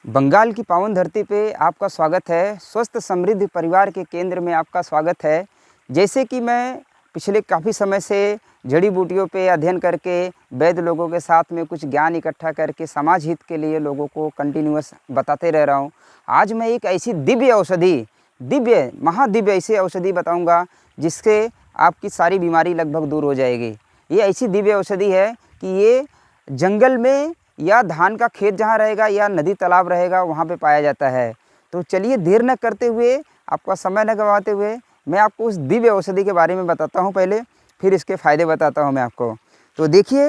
बंगाल की पावन धरती पे आपका स्वागत है। स्वस्थ समृद्ध परिवार के केंद्र में आपका स्वागत है। जैसे कि मैं पिछले काफ़ी समय से जड़ी बूटियों पे अध्ययन करके वैद्य लोगों के साथ में कुछ ज्ञान इकट्ठा करके समाज हित के लिए लोगों को कंटिन्यूअस बताते रह रहा हूँ। आज मैं एक ऐसी दिव्य औषधि, दिव्य महादिव्य ऐसी औषधि बताऊँगा जिससे आपकी सारी बीमारी लगभग दूर हो जाएगी। ये ऐसी दिव्य औषधि है कि ये जंगल में या धान का खेत जहाँ रहेगा या नदी तालाब रहेगा वहाँ पे पाया जाता है। तो चलिए देर न करते हुए, आपका समय न गंवाते हुए मैं आपको उस दिव्य औषधि के बारे में बताता हूँ पहले, फिर इसके फ़ायदे बताता हूँ मैं आपको। तो देखिए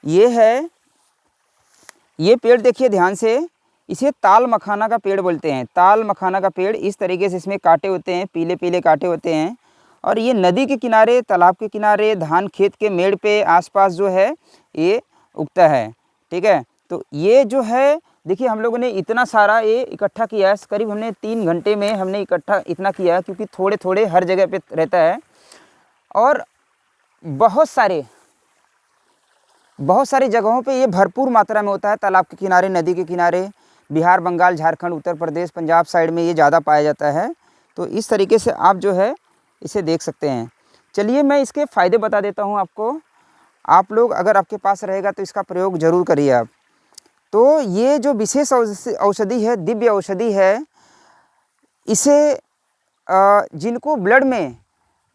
ये है, ये पेड़ देखिए ध्यान से, इसे ताल मखाना का पेड़ बोलते हैं। ताल मखाना का पेड़ इस तरीके से इसमें कांटे होते हैं, पीले पीले कांटे होते हैं। और ये नदी के किनारे, तालाब के किनारे, धान खेत के मेड़ पे आसपास जो है ये उगता है। ठीक है, तो ये जो है देखिए हम लोगों ने इतना सारा ये इकट्ठा किया है। करीब हमने 3 घंटे में हमने इकट्ठा इतना किया है, क्योंकि थोड़े थोड़े हर जगह पे रहता है। और बहुत सारी जगहों पे ये भरपूर मात्रा में होता है। तालाब के किनारे, नदी के किनारे, बिहार, बंगाल, झारखंड, उत्तर प्रदेश, पंजाब साइड में ये ज़्यादा पाया जाता है। तो इस तरीके से आप जो है इसे देख सकते हैं। चलिए मैं इसके फ़ायदे बता देता हूँ आपको। आप लोग अगर आपके पास रहेगा तो इसका प्रयोग ज़रूर करिए आप। तो ये जो विशेष औषधि है, दिव्य औषधि है, इसे जिनको ब्लड में,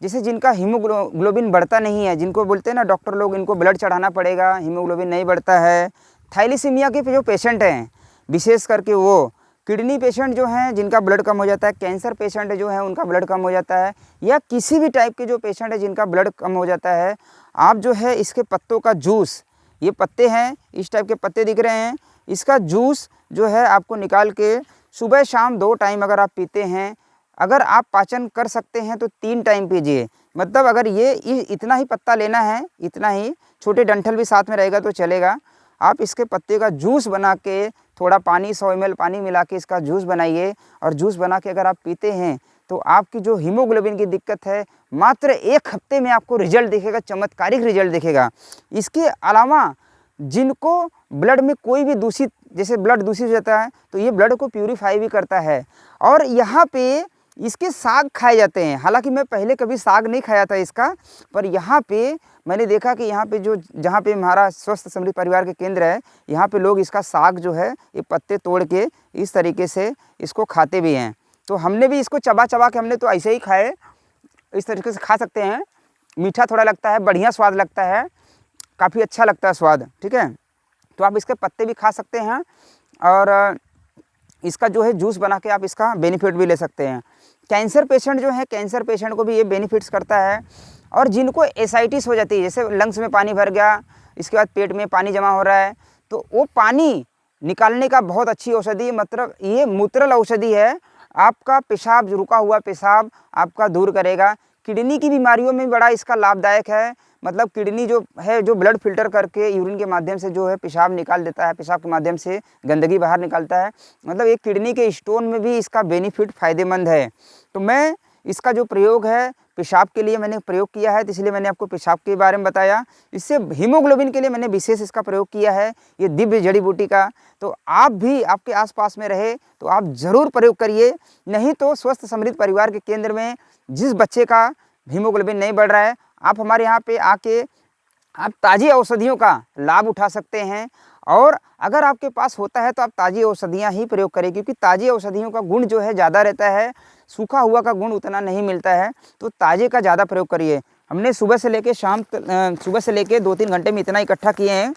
जैसे जिनका हीमोग्लोबिन बढ़ता नहीं है, जिनको बोलते हैं ना डॉक्टर लोग इनको ब्लड चढ़ाना पड़ेगा, हीमोग्लोबिन नहीं बढ़ता है, थैलीसीमिया के जो पेशेंट हैं विशेष करके वो, किडनी पेशेंट जो हैं जिनका ब्लड कम हो जाता है, कैंसर पेशेंट जो हैं उनका ब्लड कम हो जाता है, या किसी भी टाइप के जो पेशेंट है जिनका ब्लड कम हो जाता है, आप जो है इसके पत्तों का जूस, ये पत्ते हैं, इस टाइप के पत्ते दिख रहे हैं, इसका जूस जो है आपको निकाल के सुबह शाम 2 टाइम अगर आप पीते हैं, अगर आप पाचन कर सकते हैं तो 3 टाइम पीजिए। मतलब अगर ये इतना ही पत्ता लेना है, इतना ही, छोटे डंठल भी साथ में रहेगा तो चलेगा। आप इसके पत्ते का जूस बना के, थोड़ा पानी 100 ml पानी मिला के इसका जूस बनाइए, और जूस बना के अगर आप पीते हैं तो आपकी जो हीमोग्लोबिन की दिक्कत है मात्र 1 हफ्ते में आपको रिजल्ट दिखेगा, चमत्कारिक रिजल्ट दिखेगा। इसके अलावा जिनको ब्लड में कोई भी दूषित, जैसे ब्लड दूषित हो जाता है तो ये ब्लड को प्यूरीफाई भी करता है। और यहाँ पे इसके साग खाए जाते हैं। हालांकि मैं पहले कभी साग नहीं खाया था इसका, पर यहाँ पे मैंने देखा कि यहाँ पे जो, जहाँ पे हमारा स्वस्थ समृद्ध परिवार के केंद्र है, यहाँ पे लोग इसका साग जो है ये पत्ते तोड़ के इस तरीके से इसको खाते भी हैं। तो हमने भी इसको चबा चबा के, हमने तो ऐसे ही खाए, इस तरीके से खा सकते हैं। मीठा थोड़ा लगता है, बढ़िया स्वाद लगता है, काफ़ी अच्छा लगता है स्वाद। ठीक है, तो आप इसके पत्ते भी खा सकते हैं, और इसका जो है जूस बना के आप इसका बेनिफिट भी ले सकते हैं। कैंसर पेशेंट जो है, कैंसर पेशेंट को भी ये बेनिफिट्स करता है। और जिनको एसाइटिस हो जाती है, जैसे लंग्स में पानी भर गया, इसके बाद पेट में पानी जमा हो रहा है, तो वो पानी निकालने का बहुत अच्छी औषधि, मतलब ये मूत्रल औषधि है। आपका पेशाब, रुका हुआ पेशाब आपका दूर करेगा। किडनी की बीमारियों में बड़ा इसका लाभदायक है। मतलब किडनी जो है, जो ब्लड फिल्टर करके यूरिन के माध्यम से जो है पेशाब निकाल देता है, पेशाब के माध्यम से गंदगी बाहर निकालता है। मतलब एक किडनी के स्टोन में भी इसका बेनिफिट फ़ायदेमंद है। तो मैं इसका जो प्रयोग है पेशाब के लिए मैंने प्रयोग किया है, तो इसलिए मैंने आपको पेशाब के बारे में बताया। इससे हीमोग्लोबिन के लिए मैंने विशेष इसका प्रयोग किया है, ये दिव्य जड़ी बूटी का। तो आप भी, आपके आसपास में रहे तो आप ज़रूर प्रयोग करिए। नहीं तो स्वस्थ समृद्ध परिवार के केंद्र में जिस बच्चे का हीमोग्लोबिन नहीं बढ़ रहा है, आप हमारे यहाँ पे आके आप ताज़ी औषधियों का लाभ उठा सकते हैं। और अगर आपके पास होता है तो आप ताज़ी औषधियाँ ही प्रयोग करें, क्योंकि ताज़ी औषधियों का गुण जो है ज़्यादा रहता है, सूखा हुआ का गुण उतना नहीं मिलता है। तो ताज़े का ज़्यादा प्रयोग करिए। हमने सुबह से लेके शाम, सुबह से लेके 2-3 घंटे में इतना इकट्ठा किए हैं।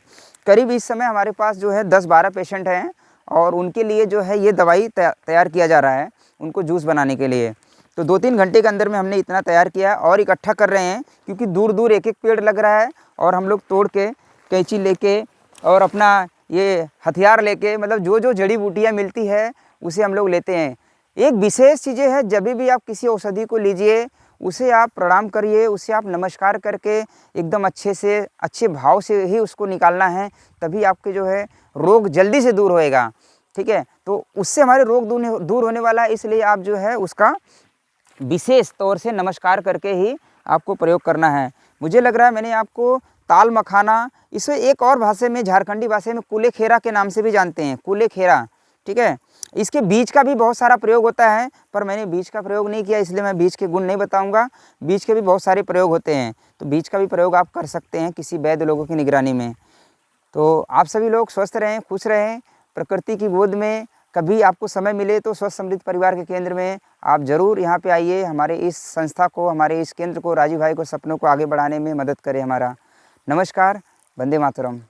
करीब इस समय हमारे पास जो है 10-12 पेशेंट हैं, और उनके लिए जो है ये दवाई तैयार किया जा रहा है, उनको जूस बनाने के लिए। तो 2-3 घंटे के अंदर में हमने इतना तैयार किया और इकट्ठा कर रहे हैं, क्योंकि दूर दूर एक एक पेड़ लग रहा है, और हम लोग तोड़ के कैंची लेके और अपना ये हथियार लेके, मतलब जो जो जड़ी बूटियाँ मिलती है उसे हम लोग लेते हैं। एक विशेष चीज़ें है, जब भी आप किसी औषधि को लीजिए उसे आप प्रणाम करिए, उसे आप नमस्कार करके एकदम अच्छे से, अच्छे भाव से ही उसको निकालना है, तभी आपके जो है रोग जल्दी से दूर होएगा। ठीक है, तो उससे हमारे रोग दूर होने वाला है, इसलिए आप जो है उसका विशेष तौर से नमस्कार करके ही आपको प्रयोग करना है। मुझे लग रहा है मैंने आपको ताल मखाना, इसे एक और भाषा में, झारखंडी भाषा में कुले खेरा के नाम से भी जानते हैं, कुले खेरा। ठीक है। इसके बीज का भी बहुत सारा प्रयोग होता है, पर मैंने बीज का प्रयोग नहीं किया, इसलिए मैं बीज के गुण नहीं बताऊंगा। बीज के भी बहुत सारे प्रयोग होते हैं, तो बीज का भी प्रयोग आप कर सकते हैं किसी वैद्य लोगों की निगरानी में। तो आप सभी लोग स्वस्थ रहें, खुश रहें, प्रकृति की गोद में। कभी आपको समय मिले तो स्वस्थ समृद्ध परिवार के केंद्र में आप ज़रूर यहाँ पे आइए। हमारे इस संस्था को, हमारे इस केंद्र को, राजीव भाई को, सपनों को आगे बढ़ाने में मदद करें हमारा। नमस्कार, वंदे मातरम।